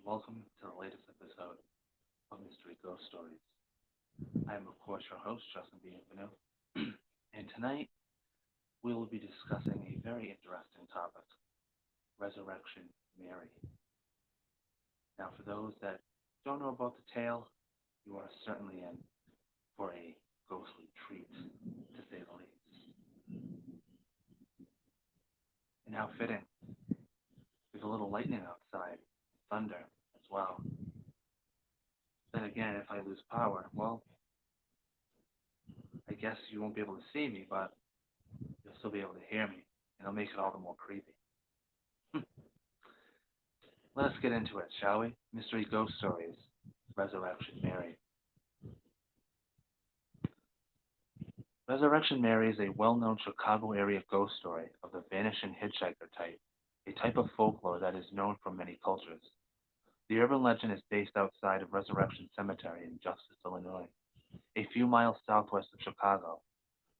welcome to the latest episode of Mystery Ghost Stories. I am, of course, your host, Justin Bienvenu, and tonight we will be discussing a very interesting topic, Resurrection Mary. Now, for those that don't know about the tale, you are certainly in for a ghostly treat, to say the least. And how fitting, there's a little lightning outside, thunder as well. Then again, if I lose power, well, I guess you won't be able to see me, but you'll still be able to hear me, and it'll make it all the more creepy. Let us get into it, shall we? Mystery Ghost Stories, Resurrection Mary. Resurrection Mary is a well-known Chicago area ghost story of the vanishing hitchhiker type, a type of folklore that is known from many cultures. The urban legend is based outside of Resurrection Cemetery in Justice, Illinois, a few miles southwest of Chicago.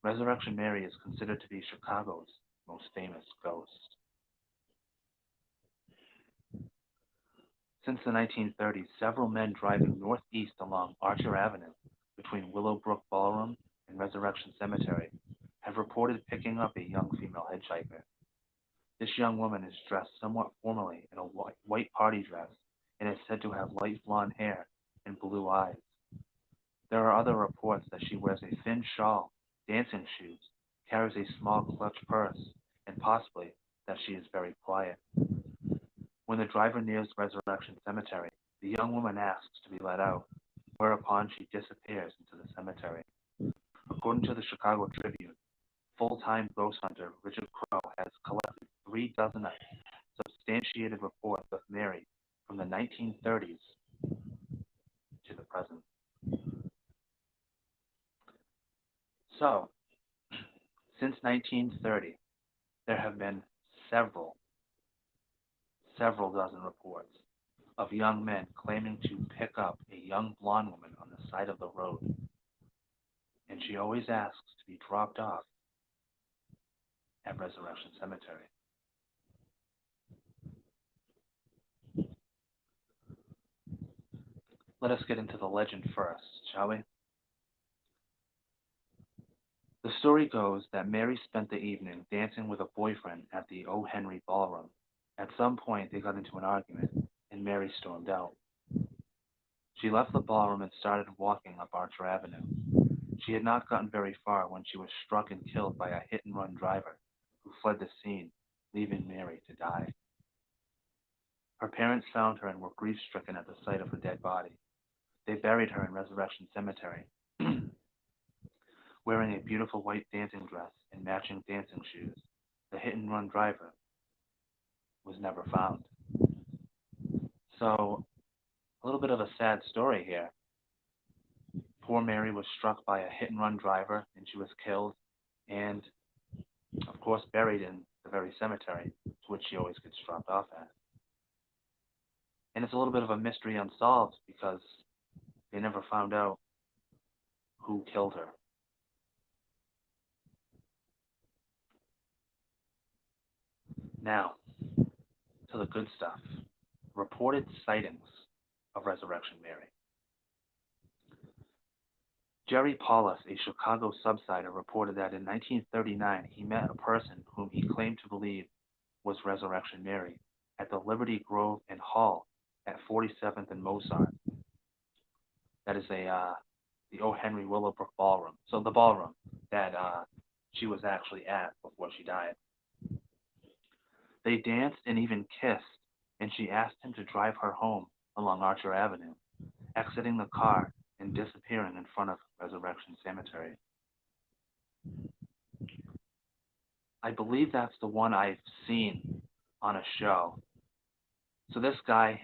Resurrection Mary is considered to be Chicago's most famous ghost. Since the 1930s, several men driving northeast along Archer Avenue between Willowbrook Ballroom and Resurrection Cemetery have reported picking up a young female hitchhiker. This young woman is dressed somewhat formally in a white party dress and is said to have light blonde hair and blue eyes. There are other reports that she wears a thin shawl, dancing shoes, carries a small clutch purse, and possibly that she is very quiet. When the driver nears Resurrection Cemetery, the young woman asks to be let out, whereupon she disappears into the cemetery. According to the Chicago Tribune, full-time ghost hunter Richard Crowe has collected 3 dozen substantiated reports of Mary from the 1930s to the present. So, since 1930, there have been several dozen reports of young men claiming to pick up a young blonde woman on the side of the road, and she always asks to be dropped off at Resurrection Cemetery. Let us get into the legend first, shall we? The story goes that Mary spent the evening dancing with a boyfriend at the O. Henry Ballroom. At some point, they got into an argument, and Mary stormed out. She left the ballroom and started walking up Archer Avenue. She had not gotten very far when she was struck and killed by a hit-and-run driver who fled the scene, leaving Mary to die. Her parents found her and were grief-stricken at the sight of her dead body. They buried her in Resurrection Cemetery, wearing a beautiful white dancing dress and matching dancing shoes. The hit-and-run driver was never found. So, a little bit of a sad story here. Poor Mary was struck by a hit-and-run driver, and she was killed, and, of course, buried in the very cemetery to which she always gets dropped off at. And it's a little bit of a mystery unsolved because they never found out who killed her. Now, to the good stuff. Reported sightings of Resurrection Mary. Jerry Paulus, a Chicago subsider, reported that in 1939 he met a person whom he claimed to believe was Resurrection Mary at the Liberty Grove and Hall at 47th and Mozart. That is the O. Henry Willowbrook Ballroom. So the ballroom that she was actually at before she died. They danced and even kissed, and she asked him to drive her home along Archer Avenue, exiting the car and disappearing in front of Resurrection Cemetery. I believe that's the one I've seen on a show. So this guy,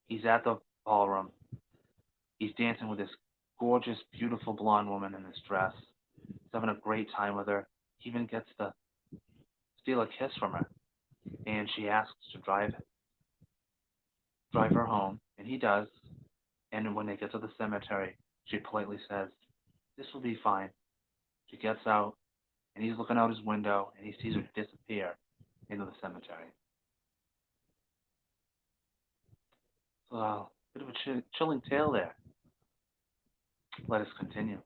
he's at the ballroom. He's dancing with this gorgeous, beautiful blonde woman in this dress. He's having a great time with her. He even gets to steal a kiss from her. And she asks to drive her home, and he does. And when they get to the cemetery, she politely says, "This will be fine." She gets out, and he's looking out his window, and he sees her disappear into the cemetery. Bit of a chilling tale there. Let us continue.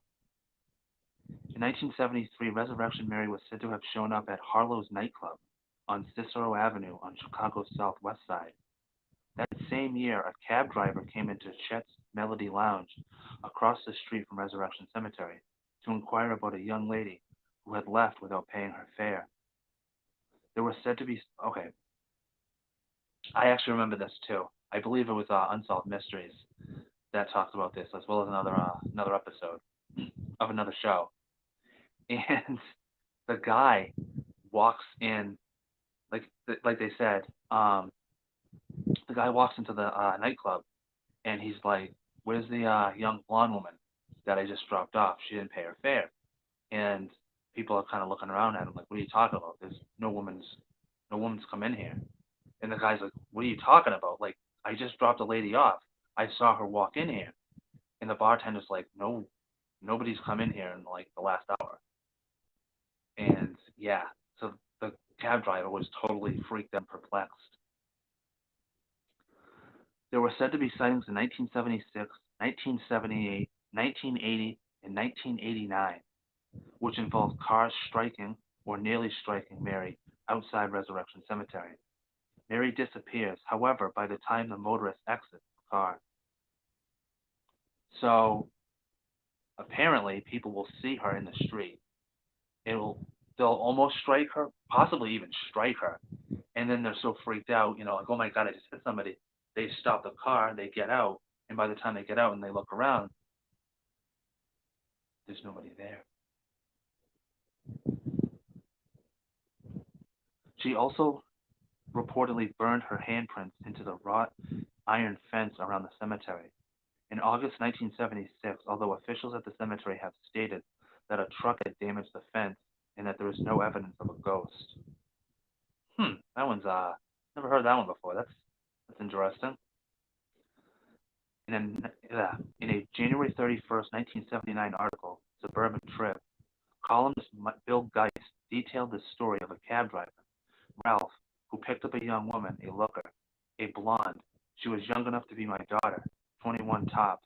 In 1973, Resurrection Mary was said to have shown up at Harlow's nightclub on Cicero Avenue on Chicago's southwest side. That same year, a cab driver came into Chet's Melody Lounge across the street from Resurrection Cemetery to inquire about a young lady who had left without paying her fare. There was said to be, okay, I actually remember this too. I believe it was Unsolved Mysteries that talked about this, as well as another episode of another show. And the guy walks in, like they said, the guy walks into the nightclub, and he's like, "Where's the young blonde woman that I just dropped off? She didn't pay her fare." And people are kind of looking around at him like, "What are you talking about? There's no woman's come in here." And the guy's like, "What are you talking about? Like, I just dropped a lady off. I saw her walk in here." And the bartender's like, "No, nobody's come in here in like the last hour." And yeah, so the cab driver was totally freaked and perplexed. There were said to be sightings in 1976, 1978, 1980, and 1989, which involved cars striking or nearly striking Mary outside Resurrection Cemetery. Mary disappears, however, by the time the motorist exits the car. So apparently, people will see her in the street. It'll They'll almost strike her, possibly even strike her, and then they're so freaked out, like, "Oh my God, I just hit somebody." They stop the car, they get out, and by the time they get out and they look around, there's nobody there. She also reportedly burned her handprints into the wrought iron fence around the cemetery. In August 1976, although officials at the cemetery have stated that a truck had damaged the fence and that there is no evidence of a ghost. That one's never heard that one before. That's interesting. In a January 31st, 1979 article, Suburban Trib, columnist Bill Geist detailed the story of a cab driver, Ralph, who picked up a young woman, a looker, a blonde. She was young enough to be my daughter, 21 tops,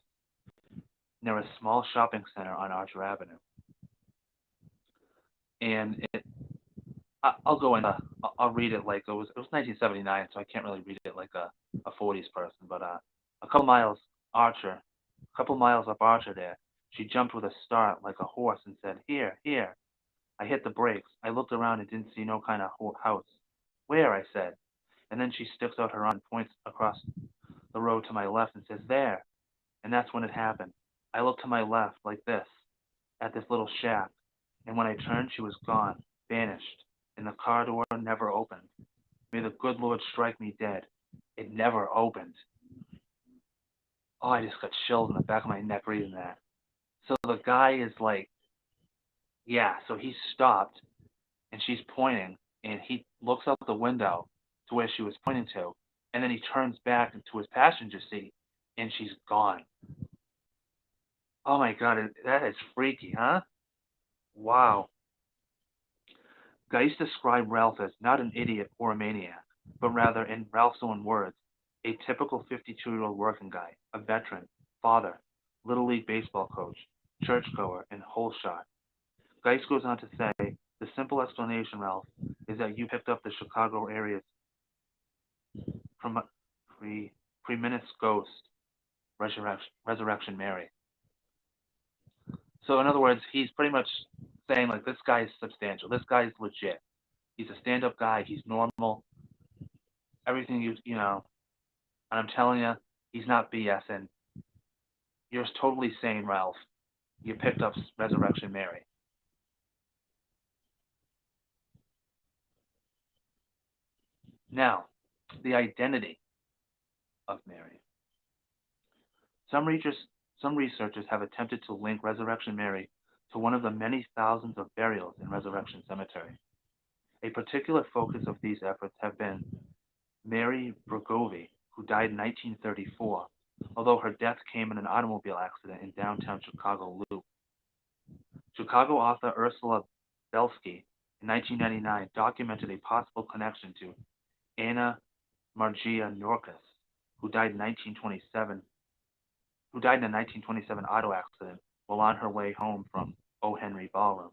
near a small shopping center on Archer Avenue. And I'll go in. I'll read it like it was 1979, so I can't really read it like a 40s person. But a couple miles up Archer there, she jumped with a start like a horse and said, "Here, here." I hit the brakes. I looked around and didn't see no kind of house. "Where?" I said. And then she sticks out her arm and points across the road to my left and says, "There." And that's when it happened. I looked to my left, like this, at this little shack, and when I turned, she was gone, vanished, and the car door never opened. May the good Lord strike me dead. It never opened. Oh, I just got chills in the back of my neck reading that. So the guy is like, yeah, so he stopped, and she's pointing, and he looks out the window to where she was pointing to, and then he turns back into his passenger seat, and she's gone. Oh my God, that is freaky, huh? Wow. Geist described Ralph as not an idiot or a maniac, but rather, in Ralph's own words, a typical 52-year-old working guy, a veteran, father, Little League baseball coach, churchgoer, and whole shot. Geist goes on to say, "The simple explanation, Ralph, is that you picked up the Chicago area's preeminent ghost, Resurrection Mary." So in other words, he's pretty much saying like this guy's substantial. This guy's legit. He's a stand-up guy. He's normal. Everything and I'm telling you, he's not BSing. You're totally sane, Ralph. You picked up Resurrection Mary. Now, the identity of Mary. Some researchers have attempted to link Resurrection Mary to one of the many thousands of burials in Resurrection Cemetery. A particular focus of these efforts have been Mary Bregovi, who died in 1934, although her death came in an automobile accident in downtown Chicago Loop. Chicago author Ursula Belsky in 1999 documented a possible connection to Anna Margia Norkus, who died in 1927, who died in a 1927 auto accident while on her way home from O. Henry Ballroom,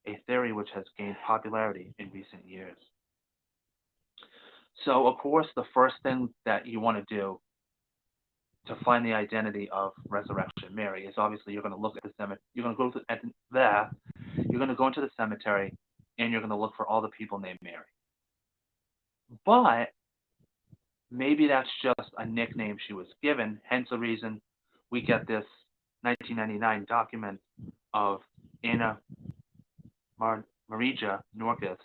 a theory which has gained popularity in recent years. So, of course, the first thing that you want to do to find the identity of Resurrection Mary is obviously you're going to look at the cemetery. You're going to go to at there. You're going to go into the cemetery, and you're going to look for all the people named Mary. But maybe that's just a nickname she was given. Hence the reason we get this 1999 document of Anna Marija Norkus,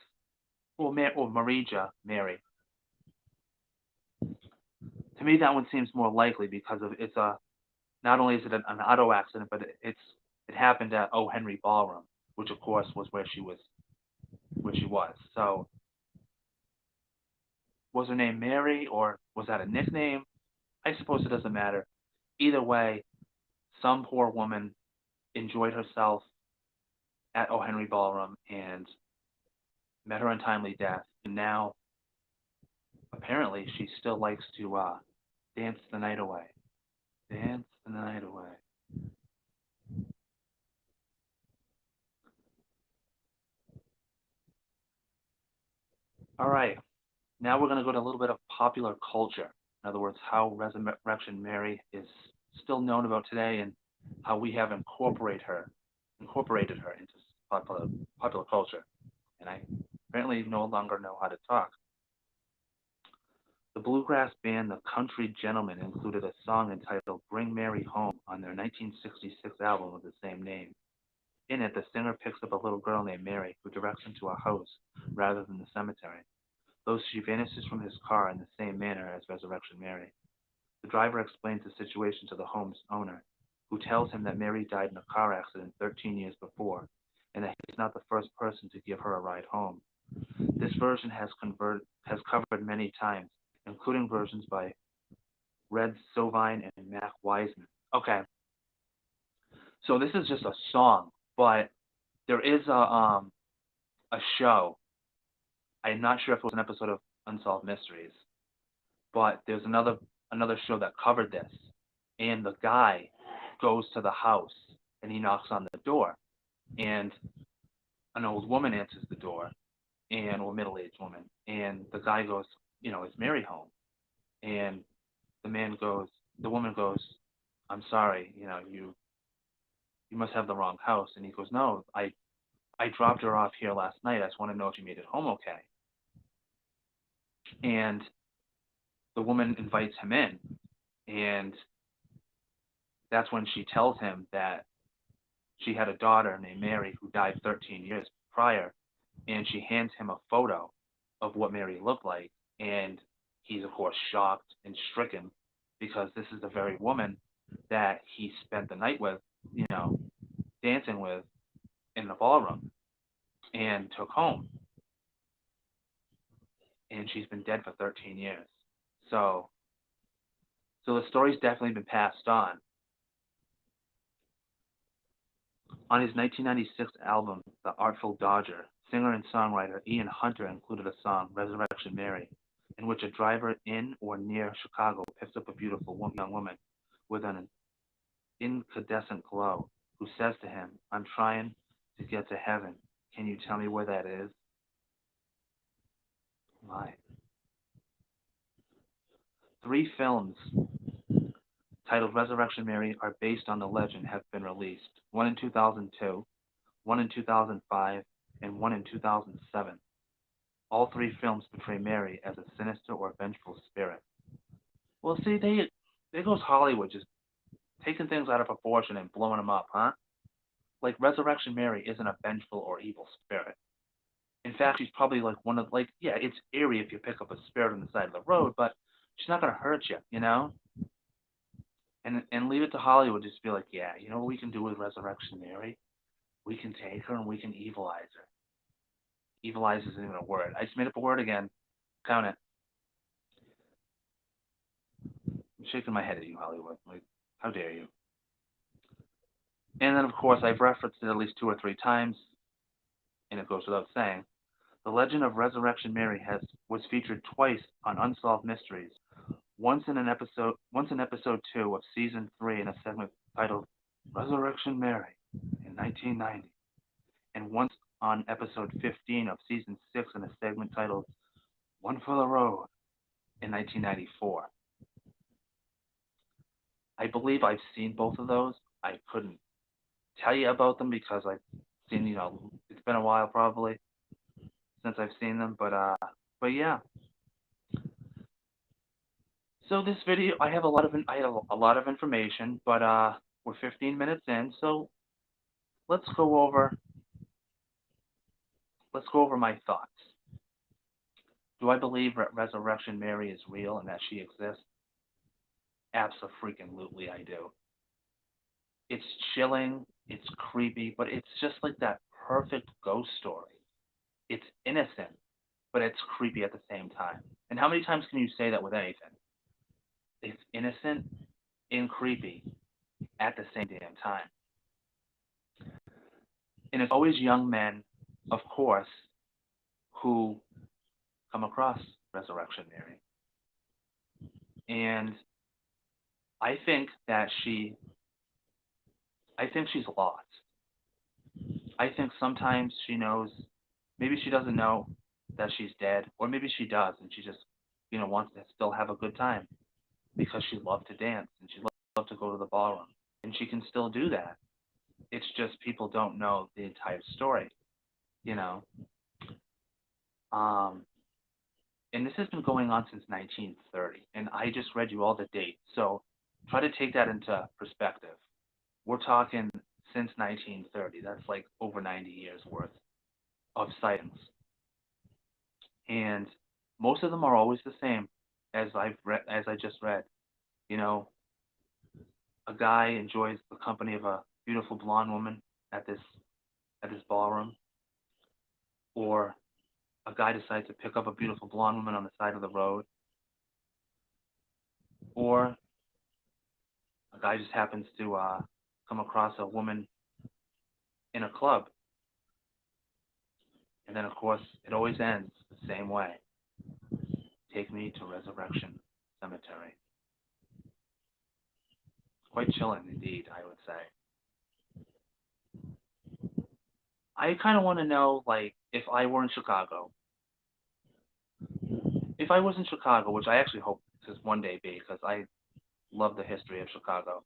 or Marija Mary. To me, that one seems more likely because of it's a not only is it an auto accident, but it happened at O. Henry Ballroom, which of course was where she was. So was her name Mary or was that a nickname? I suppose it doesn't matter. Either way, some poor woman enjoyed herself at O. Henry Ballroom and met her untimely death, and now apparently she still likes to dance the night away. Dance the night away. All right. Now we're going to go to a little bit of popular culture. In other words, how Resurrection Mary is still known about today and how we have incorporated her into popular culture. And I apparently no longer know how to talk. The bluegrass band The Country Gentlemen included a song entitled Bring Mary Home on their 1966 album of the same name. In it, the singer picks up a little girl named Mary who directs him to a house rather than the cemetery, though she vanishes from his car in the same manner as Resurrection Mary. The driver explains the situation to the home's owner, who tells him that Mary died in a car accident 13 years before, and that he's not the first person to give her a ride home. This version has covered many times, including versions by Red Sovine and Mac Wiseman. Okay, so this is just a song, but there is a show. I'm not sure if it was an episode of Unsolved Mysteries, but there's another show that covered this, and the guy goes to the house and he knocks on the door, and an old woman answers the door, or a middle-aged woman, and the guy goes, is Mary home? And the woman goes, I'm sorry, you must have the wrong house. And he goes, no, I dropped her off here last night. I just want to know if she made it home okay. And the woman invites him in, and that's when she tells him that she had a daughter named Mary who died 13 years prior, and she hands him a photo of what Mary looked like, and he's of course shocked and stricken because this is the very woman that he spent the night with, dancing with in the ballroom and took home. And she's been dead for 13 years. So the story's definitely been passed on. On his 1996 album, The Artful Dodger, singer and songwriter Ian Hunter included a song, Resurrection Mary, in which a driver in or near Chicago picks up a beautiful young woman with an incandescent glow who says to him, I'm trying to get to heaven. Can you tell me where that is? My. 3 films titled Resurrection Mary are based on the legend have been released. One in 2002, one in 2005, and one in 2007. All 3 films portray Mary as a sinister or vengeful spirit. Well, see, there goes Hollywood just taking things out of proportion and blowing them up, huh? Like Resurrection Mary isn't a vengeful or evil spirit. In fact, she's probably like it's eerie if you pick up a spirit on the side of the road, but she's not going to hurt you, And leave it to Hollywood just to be like, yeah, you know what we can do with Resurrection Mary? We can take her and we can evilize her. Evilize isn't even a word. I just made up a word again. Count it. I'm shaking my head at you, Hollywood. Like, how dare you? And then, of course, I've referenced it at least 2 or 3 times, and it goes without saying. The legend of Resurrection Mary was featured twice on Unsolved Mysteries, once in episode 2 of season 3 in a segment titled Resurrection Mary in 1990, and once on episode 15 of season 6 in a segment titled One for the Road in 1994. I believe I've seen both of those. I couldn't tell you about them because I've seen, it's been a while probably since I've seen them, but yeah. So this video, I have a lot of information, but we're 15 minutes in, so let's go over my thoughts. Do I believe Resurrection Mary is real and that she exists? Abso-freaking-lutely I do. It's chilling, it's creepy, but it's just like that perfect ghost story. It's innocent, but it's creepy at the same time. And how many times can you say that with anything? It's innocent and creepy at the same damn time. And it's always young men, of course, who come across Resurrection Mary. And I think she's lost. I think sometimes she knows, maybe she doesn't know that she's dead, or maybe she does, and she just, wants to still have a good time because she loved to dance and she loved to go to the ballroom, and she can still do that. It's just people don't know the entire story, And this has been going on since 1930, and I just read you all the dates, so try to take that into perspective. We're talking since 1930. That's like over 90 years worth of sightings. And most of them are always the same, as I just read. A guy enjoys the company of a beautiful blonde woman at this ballroom, or a guy decides to pick up a beautiful blonde woman on the side of the road, or a guy just happens to come across a woman in a club. And then, of course, it always ends the same way. Take me to Resurrection Cemetery. Quite chilling indeed, I would say. I kind of want to know, like, if I were in Chicago. If I was in Chicago, which I actually hope to one day be, because I love the history of Chicago.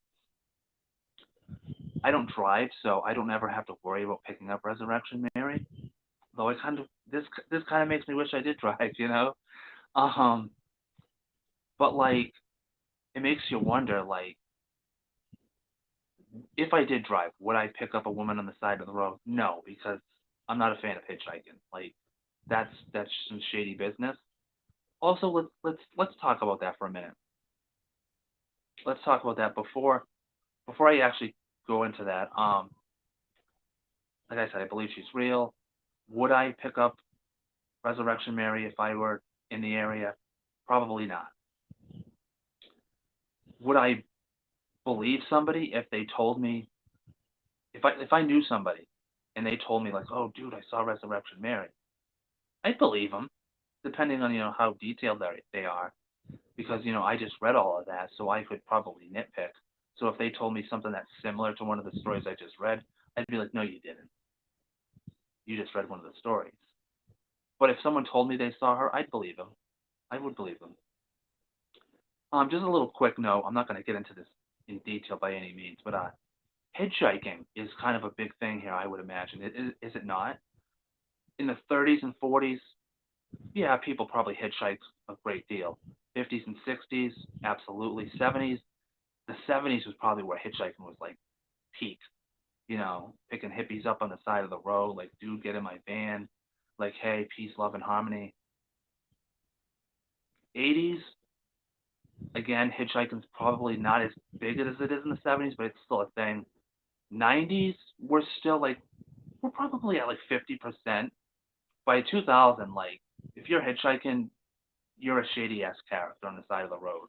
I don't drive, so I don't ever have to worry about picking up Resurrection Mary. Though this kind of makes me wish I did drive, But like, it makes you wonder, like, if I did drive, would I pick up a woman on the side of the road? No, because I'm not a fan of hitchhiking. Like, that's some shady business. Also, let's talk about that for a minute. Let's talk about that before I actually go into that. Like I said, I believe she's real. Would I pick up Resurrection Mary if I were in the area? Probably not. Would I believe somebody if they told me, if I knew somebody and they told me, like, oh dude, I saw Resurrection Mary? I'd believe them, depending on how detailed they are, because I just read all of that, so I could probably nitpick. So if they told me something that's similar to one of the stories I just read, I'd be like, no, you didn't. You just read one of the stories. But if someone told me they saw her, I'd believe them. I would believe them. Just a little quick note. I'm not going to get into this in detail by any means, but hitchhiking is kind of a big thing here, I would imagine. Is it not? In the 30s and 40s, yeah, people probably hitchhiked a great deal. 50s and 60s, absolutely. 70s, the 70s was probably where hitchhiking was like peak. Picking hippies up on the side of the road, like, dude, get in my van. Like, hey, peace, love, and harmony. 80s, again, hitchhiking's probably not as big as it is in the 70s, but it's still a thing. 90s, we're probably at like 50%. By 2000, like, if you're hitchhiking, you're a shady-ass character on the side of the road.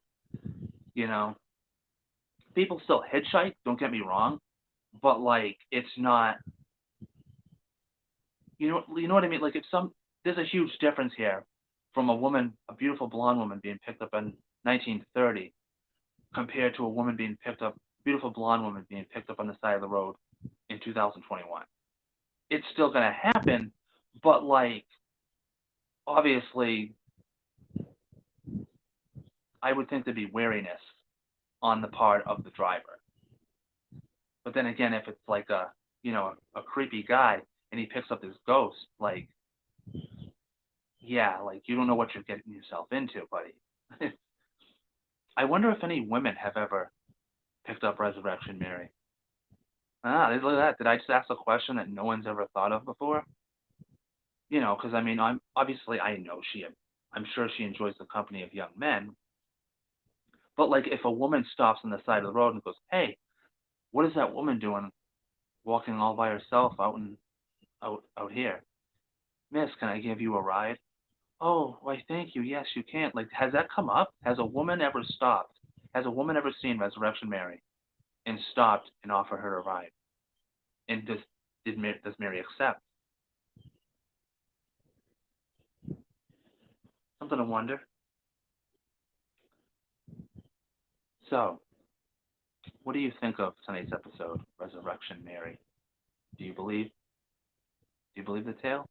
People still hitchhike, don't get me wrong, but, like, it's not, you know what I mean? Like, there's a huge difference here from a beautiful blonde woman being picked up 1930, compared to a woman being picked up, beautiful blonde woman being picked up on the side of the road in 2021. It's still going to happen, but like, obviously, I would think there'd be wariness on the part of the driver. But then again, if it's like a creepy guy and he picks up his ghost, like, yeah, like you don't know what you're getting yourself into, buddy. I wonder if any women have ever picked up Resurrection Mary. Ah, look at that. Did I just ask a question that no one's ever thought of before? Because I mean, I'm obviously I know I'm sure she enjoys the company of young men. But like, if a woman stops on the side of the road and goes, "Hey, what is that woman doing, walking all by herself out here? Miss, can I give you a ride?" Oh, why, thank you. Yes, you can. Like, has that come up? Has a woman ever stopped? Has a woman ever seen Resurrection Mary and stopped and offered her a ride? And does Mary accept? Something to wonder. So, what do you think of tonight's episode, Resurrection Mary? Do you believe? Do you believe the tale?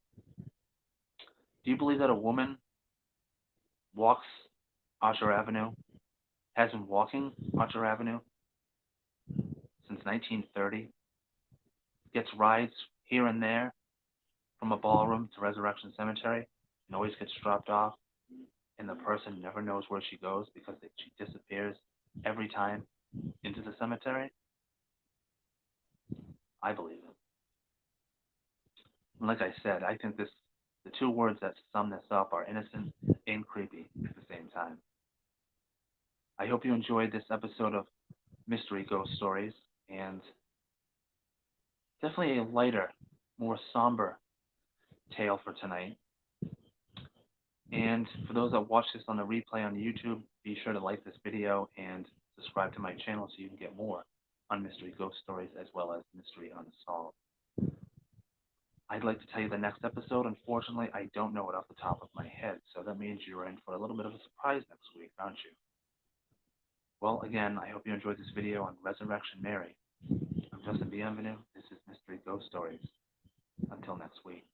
Do you believe that a woman walks Archer Avenue, has been walking Archer Avenue since 1930, gets rides here and there from a ballroom to Resurrection Cemetery, and always gets dropped off, and the person never knows where she goes because she disappears every time into the cemetery? I believe it. And like I said, I think the two words that sum this up are innocent and creepy at the same time. I hope you enjoyed this episode of Mystery Ghost Stories, and definitely a lighter, more somber tale for tonight. And for those that watch this on the replay on YouTube, be sure to like this video and subscribe to my channel so you can get more on Mystery Ghost Stories as well as Mystery Unsolved. I'd like to tell you the next episode. Unfortunately, I don't know it off the top of my head, so that means you're in for a little bit of a surprise next week, aren't you? Well, again, I hope you enjoyed this video on Resurrection Mary. I'm Justin Bienvenue. This is Mystery Ghost Stories. Until next week.